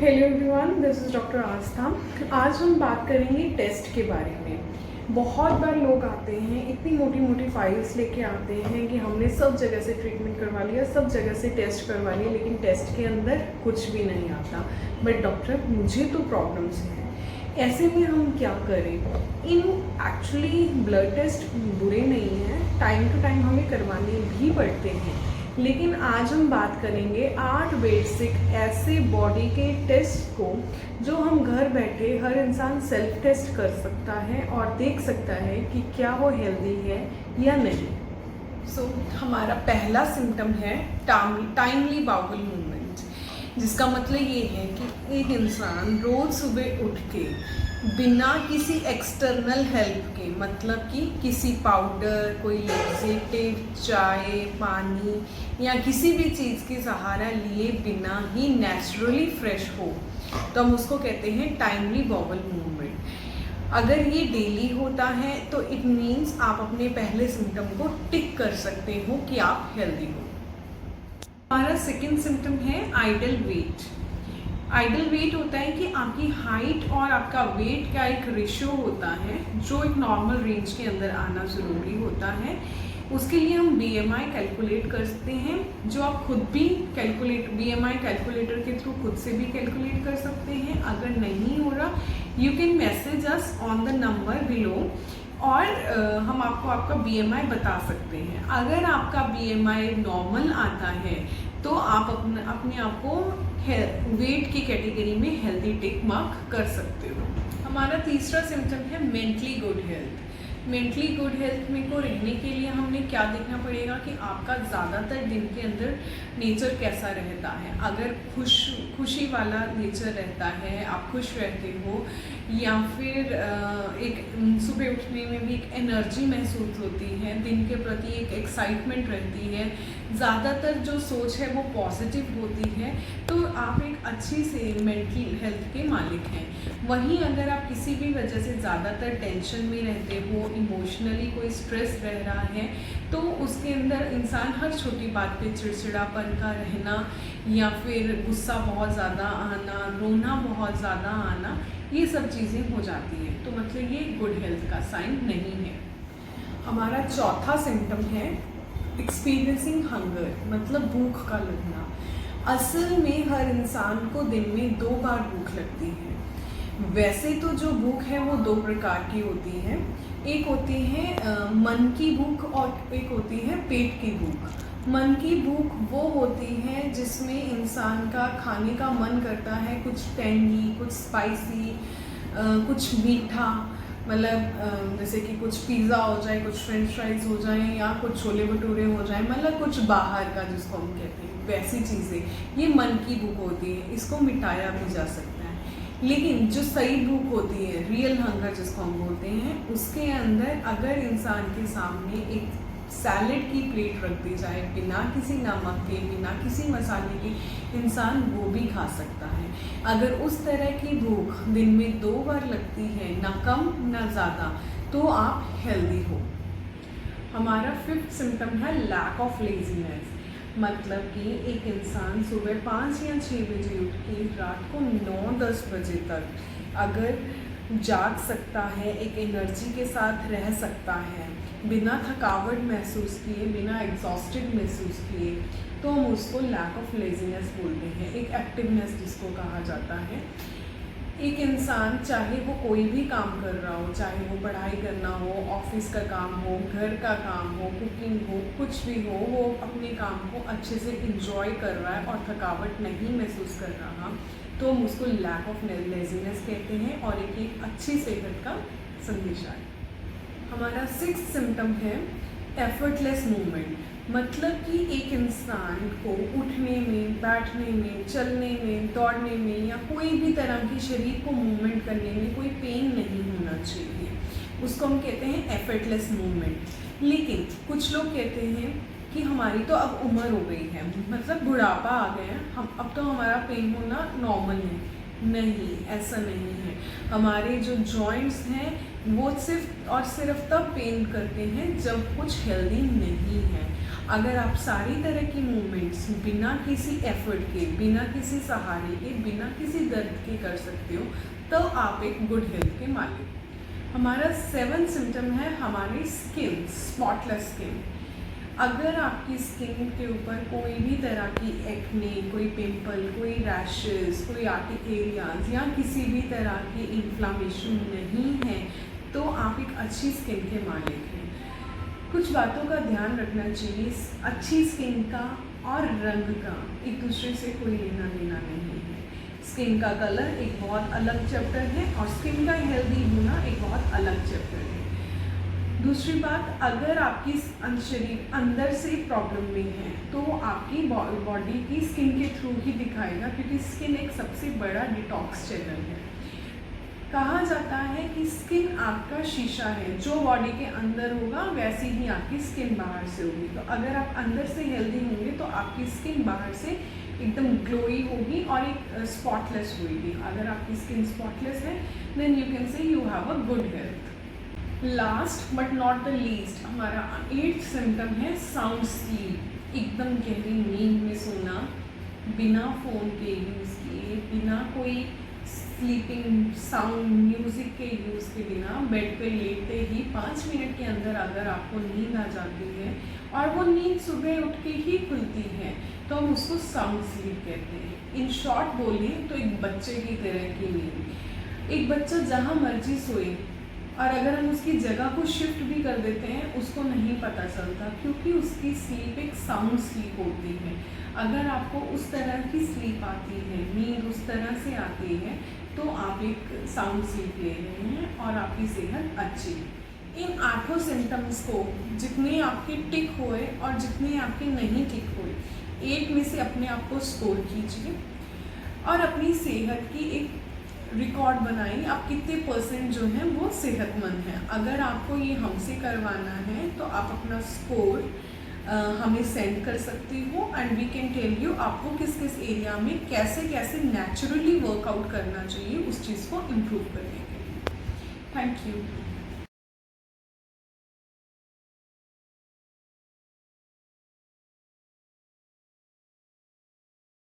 Hello everyone, this is doctor Astha. आज हम बात करेंगे टेस्ट के बारे में। बहुत बार लोग आते हैं, इतनी मोटी मोटी फाइल्स लेके आते हैं कि हमने सब जगह से ट्रीटमेंट करवा लिया, सब जगह से टेस्ट करवा लिए, लेकिन टेस्ट के अंदर कुछ भी नहीं आता। बट डॉक्टर, मुझे तो प्रॉब्लम्स हैं, ऐसे में हम क्या करें? एक्चुअली ब्लड टेस्ट बुरे नहीं हैं, टाइम टू टाइम हमें करवाने भी पड़ते हैं, लेकिन आज हम बात करेंगे 8 बेसिक ऐसे बॉडी के टेस्ट को जो हम घर बैठे हर इंसान सेल्फ टेस्ट कर सकता है और देख सकता है कि क्या वो हेल्दी है या नहीं। हमारा पहला सिम्टम है टाइमली बाउल मूवमेंट, जिसका मतलब ये है कि एक इंसान रोज़ सुबह उठ के बिना किसी एक्सटर्नल हेल्प के, मतलब कि किसी पाउडर, कोई लेक्सेटिव, चाय, पानी या किसी भी चीज़ की सहारा लिए बिना ही नेचुरली फ्रेश हो, तो हम उसको कहते हैं टाइमली बाउल मूवमेंट। अगर ये डेली होता है तो इट मीन्स आप अपने पहले सिम्टम को टिक कर सकते हो कि आप हेल्दी हो। हमारा सेकेंड सिम्टम है आइडल वेट। आइडल वेट होता है कि आपकी हाइट और आपका वेट का एक रेशियो होता है जो एक नॉर्मल रेंज के अंदर आना ज़रूरी होता है। उसके लिए हम BMI कैलकुलेट कर सकते हैं, जो आप खुद भी BMI कैलकुलेटर के थ्रू खुद से भी कैलकुलेट कर सकते हैं। अगर नहीं हो रहा, you can message us on the number below और हम आपको आपका BMI बता सकते हैं। अगर आपका BMI नॉर्मल आता है तो आप अपने आप को वेट की कैटेगरी में हेल्दी टिक मार्क कर सकते हो। हमारा तीसरा सिम्टम है mentally good health. Mentally good health में को रहने के लिए हमने क्या देखना पड़ेगा कि आपका ज़्यादातर दिन के अंदर नेचर कैसा रहता है। अगर खुशी वाला नेचर रहता है, आप खुश रहते हो, या फिर एक सुबह उठने में भी एक एनर्जी महसूस होती है, दिन के प्रति एक एक्साइटमेंट रहती है, ज़्यादातर जो सोच है वो पॉजिटिव होती है, तो आप एक अच्छी से मेंटल हेल्थ के मालिक हैं। वहीं अगर आप किसी भी वजह से ज़्यादातर टेंशन में रहते हो, इमोशनली कोई स्ट्रेस रह रहा है, तो उसके अंदर इंसान हर छोटी बात पे चिड़चिड़ापन का रहना या फिर गुस्सा बहुत ज़्यादा आना, रोना बहुत ज़्यादा आना, ये सब चीज़ें हो जाती हैं। तो मतलब ये गुड हेल्थ का साइन नहीं है। हमारा चौथा सिम्टम है एक्सपीरियंसिंग हंगर, मतलब भूख का लगना। असल में हर इंसान को दिन में 2 बार भूख लगती है। वैसे तो जो भूख है वो 2 प्रकार की होती है, एक होती है मन की भूख और एक होती है पेट की भूख। मन की भूख वो होती है जिसमें इंसान का खाने का मन करता है, कुछ टेंगी, कुछ स्पाइसी, कुछ मीठा, मतलब जैसे कि कुछ पिज़्ज़ा हो जाए, कुछ फ्रेंच फ्राइज़ हो जाए या कुछ छोले भटूरे हो जाए, मतलब कुछ बाहर का जिसको हम कहते हैं, वैसी चीज़ें, ये मन की भूख होती है। इसको मिटाया भी जा सकता है। लेकिन जो सही भूख होती है, रियल हंगर जिसको हम बोलते हैं, उसके अंदर अगर इंसान के सामने एक सैलेड की प्लेट रख दी जाए बिना किसी नमक के, बिना किसी मसाले के, इंसान वो भी खा सकता है। अगर उस तरह की भूख दिन में 2 बार लगती है, ना कम ना ज़्यादा, तो आप हेल्दी हो। हमारा 5th सिम्टम है लैक ऑफ लेजीनेस, मतलब कि एक इंसान सुबह 5 या 6 बजे उठ के रात को 9-10 बजे तक अगर जाग सकता है, एक एनर्जी के साथ रह सकता है, बिना थकावट महसूस किए, बिना एग्जॉस्टेड महसूस किए, तो हम उसको लैक ऑफ लेजीनेस बोलते हैं, एक एक्टिवनेस जिसको कहा जाता है। एक इंसान चाहे वो कोई भी काम कर रहा हो, चाहे वो पढ़ाई करना हो, ऑफिस का काम हो, घर का काम हो, कुकिंग हो, कुछ भी हो, वो अपने काम को अच्छे से इंजॉय कर रहा है और थकावट नहीं महसूस कर रहा, तो हम उसको लैक ऑफ लेजीनेस कहते हैं और एक अच्छी सेहत का संदेश है। हमारा 6th सिम्टम है एफर्टलेस मूवमेंट, मतलब कि एक इंसान को उठने में, बैठने में, चलने में, दौड़ने में या कोई भी तरह की शरीर को मूवमेंट करने में कोई पेन नहीं होना चाहिए, उसको हम कहते हैं एफर्टलेस मूवमेंट। लेकिन कुछ लोग कहते हैं कि हमारी तो अब उम्र हो गई है, मतलब बुढ़ापा आ गया है, हम अब तो हमारा पेन होना नॉर्मल है। नहीं, ऐसा नहीं है। हमारे जो जॉइंट्स हैं वो सिर्फ और सिर्फ तब पेन करते हैं जब कुछ हेल्दी नहीं है। अगर आप सारी तरह की मूवमेंट्स बिना किसी एफर्ट के, बिना किसी सहारे के, बिना किसी दर्द के कर सकते हो तो आप एक गुड हेल्थ के मालिक। हमारा 7 सिम्टम है हमारी स्किन, स्पॉटलेस स्किन। अगर आपकी स्किन के ऊपर कोई भी तरह की एक्ने, कोई पिंपल, कोई रैशेस, कोई आर्टिक एरियाज या किसी भी तरह की इन्फ्लामेशन नहीं है तो आप एक अच्छी स्किन के मालिक हैं। कुछ बातों का ध्यान रखना चाहिए, अच्छी स्किन का और रंग का एक दूसरे से कोई लेना देना नहीं है। स्किन का कलर एक बहुत अलग चैप्टर है और स्किन का हेल्दी होना एक बहुत अलग चैप्टर है। दूसरी बात, अगर आपकी शरीर अंदर से प्रॉब्लम में है तो आपकी बॉडी की स्किन के थ्रू ही दिखाएगा, क्योंकि स्किन एक सबसे बड़ा डिटॉक्स चैनल है। कहा जाता है कि स्किन आपका शीशा है, जो बॉडी के अंदर होगा वैसी ही आपकी स्किन बाहर से होगी। तो अगर आप अंदर से हेल्दी होंगे तो आपकी स्किन बाहर से एकदम ग्लोई होगी और एक स्पॉटलेस होगी। अगर आपकी स्किन स्पॉटलेस है then you can say you have a good health. Last but not the least, हमारा 8th सिम्टम है साउंड स्लीप। एकदम गहरी नींद में सोना, बिना फ़ोन के यूज़ किए, बिना कोई स्लीपिंग साउंड म्यूज़िक के यूज़ के बिना बेड पे लेटते ही 5 मिनट के अंदर अगर आपको नींद आ जाती है और वो नींद सुबह उठ के ही खुलती है तो हम उसको साउंड स्लीप कहते हैं। इन शॉर्ट बोलें तो एक बच्चे की तरह की नींद। एक बच्चा जहाँ मर्जी सोए और अगर हम उसकी जगह को शिफ्ट भी कर देते हैं उसको नहीं पता चलता, क्योंकि उसकी स्लीप एक साउंड स्लीप होती है। अगर आपको उस तरह की स्लीप आती है, नींद उस तरह से आती है तो आप एक साउंड स्लीप ले रहे हैं और आपकी सेहत अच्छी। इन 8 सिम्टम्स को जितने आपके टिक हुए और जितने आपके नहीं टिक हुए, 8 में से अपने आप को स्कोर कीजिए और अपनी सेहत की एक रिकॉर्ड बनाइए, आप कितने % जो हैं वो सेहतमंद हैं। अगर आपको ये हमसे करवाना है तो आप अपना स्कोर हमें सेंड कर सकती हो and we can tell you आपको किस किस एरिया में कैसे कैसे नेचुरली वर्कआउट करना चाहिए उस चीज़ को इम्प्रूव करने के लिए। Thank you.